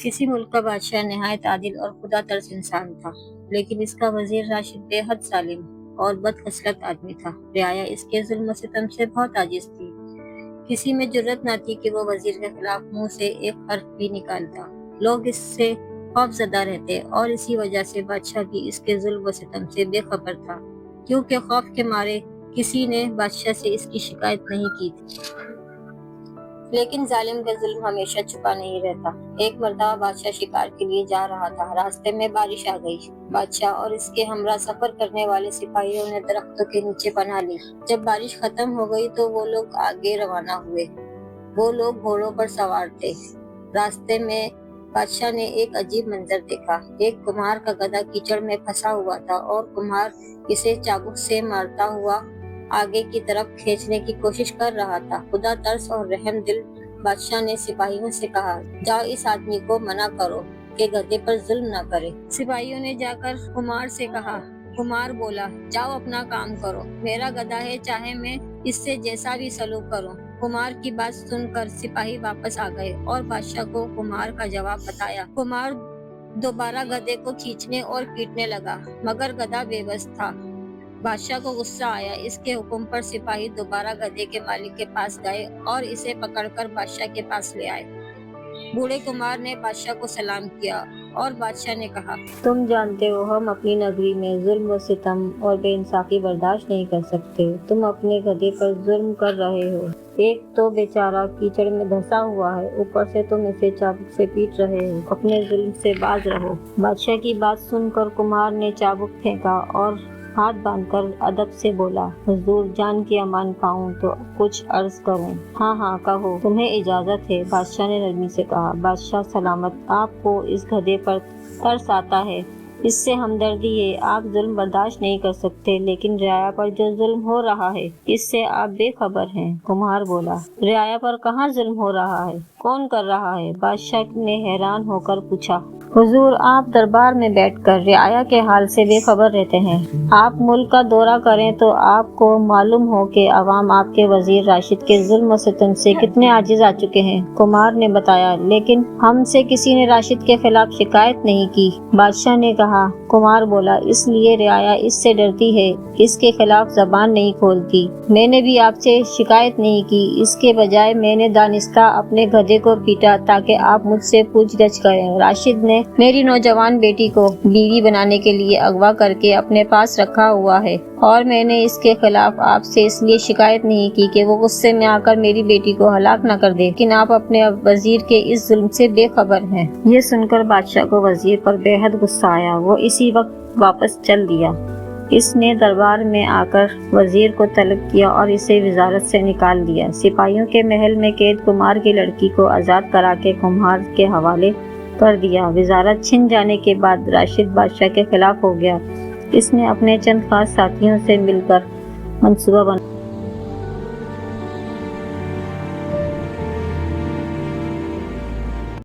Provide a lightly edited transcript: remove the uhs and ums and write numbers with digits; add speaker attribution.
Speaker 1: किसी मुल्क का बादशाह नहायत आदिल और खुदा तर्स इंसान था, लेकिन इसका वजीर राशिद बेहद जालिम और बदखसलत आदमी था। रियाया इसके जुल्म सितम से बहुत आजिज थी। किसी में जुर्रत न थी कि वो वजीर के खिलाफ मुंह से एक हर्फ भी निकालता। लोग इससे खौफजदा रहते और इसी वजह से बादशाह भी इसके जुल्म व सितम से बेखबर था, क्योंकि खौफ के मारे किसी ने बादशाह से इसकी शिकायत नहीं की थी। लेकिन जालिम का जुल्म हमेशा छुपा नहीं रहता। एक मर्तबा बादशाह शिकार के लिए जा रहा था। रास्ते में बारिश आ गई। बादशाह और इसके हमरा सफर करने वाले सिपाहियों ने दरख्तों के नीचे पनाह ली। जब बारिश खत्म हो गई तो वो लोग आगे रवाना हुए। वो लोग घोड़ों पर सवार थे। रास्ते में बादशाह ने एक अजीब मंजर देखा। एक कुम्हार का गधा कीचड़ में फंसा हुआ था और कुम्हार इसे चाबुक से मारता हुआ आगे की तरफ खींचने की कोशिश कर रहा था। खुदा तरस और रहम दिल बादशाह ने सिपाहियों से कहा, जाओ इस आदमी को मना करो कि गधे पर जुल्म न करे। सिपाहियों ने जाकर कुम्हार से कहा। कुम्हार बोला, जाओ अपना काम करो, मेरा गधा है, चाहे मैं इससे जैसा भी सलूक करूं। कुम्हार की बात सुनकर सिपाही वापस आ गए और बादशाह को कुम्हार का जवाब बताया। कुम्हार दोबारा गधे को खींचने और पीटने लगा, मगर गधा बेबस था। बादशाह को गुस्सा आया। इसके हुक्म पर सिपाही दोबारा गधे के मालिक के पास गए और इसे पकड़कर बादशाह के पास ले आए। बूढ़े कुमार ने बादशाह को सलाम किया और बादशाह ने कहा, तुम जानते हो हम अपनी नगरी में जुल्म व सितम और बेइंसाफी बर्दाश्त नहीं कर सकते। तुम अपने गधे पर जुल्म कर रहे हो। एक तो बेचारा कीचड़ में धंसा हुआ है, ऊपर से तुम इसे चाबुक से पीट रहे हो। अपने जुल्म से बाज रहो। बादशाह की बात सुनकर कुम्हार ने चाबुक फेंका और हाथ बांधकर अदब से बोला, हुजूर, जान की अमान पाऊं तो कुछ अर्ज करूं। हाँ हाँ कहो, तुम्हें इजाजत है, बादशाह ने नरमी से कहा। बादशाह सलामत, आपको इस गधे पर तरस आता है, इससे हमदर्दी है। आप जुल्म बर्दाश्त नहीं कर सकते, लेकिन रियाया पर जो जुल्म हो रहा है इससे आप बेखबर हैं। कुम्हार बोला, रियाया पर कहाँ जुल्म हो रहा है? कौन कर रहा है? बादशाह ने हैरान होकर पूछा। हुजूर, आप दरबार में बैठकर रियाया के हाल से बेखबर रहते हैं। आप मुल्क का दौरा करें तो आपको मालूम हो कि अवाम आपके वजीर राशिद के जुल्म सितम से कितने आजिज आ चुके हैं। कुमार ने बताया, लेकिन हमसे किसी ने राशिद के खिलाफ शिकायत नहीं की। बादशाह ने कहा। कुमार बोला, इसलिए रियाया इससे डरती है, इसके खिलाफ जबान नहीं खोलती। मैंने भी आपसे शिकायत नहीं की, इसके बजाय मैंने दानिस्ता अपने गधे को पीटा ताकि आप मुझसे पूछगछ करें। राशिद ने मेरी नौजवान बेटी को बीवी बनाने के लिए अगवा करके अपने पास रखा हुआ है और मैंने इसके खिलाफ आपसे इसलिए शिकायत नहीं की कि वो गुस्से में आकर मेरी बेटी को हलाक न कर दे, लेकिन आप अपने वजीर के इस जुल्म से बेखबर हैं। ये सुनकर बादशाह को वजीर पर बेहद गुस्सा आया। वो इसी वक्त वापस चल दिया। इसने दरबार में आकर वजीर को तलब किया और इसे वजारत से निकाल दिया। सिपाहियों के महल में कैद कुमार की लड़की को आजाद करा के कुम्हार के हवाले कर दिया। वजारत छिन जाने के बाद राशिद बादशाह के खिलाफ हो गया। इसने अपने चंद खास साथियों से मिलकर मंसूबा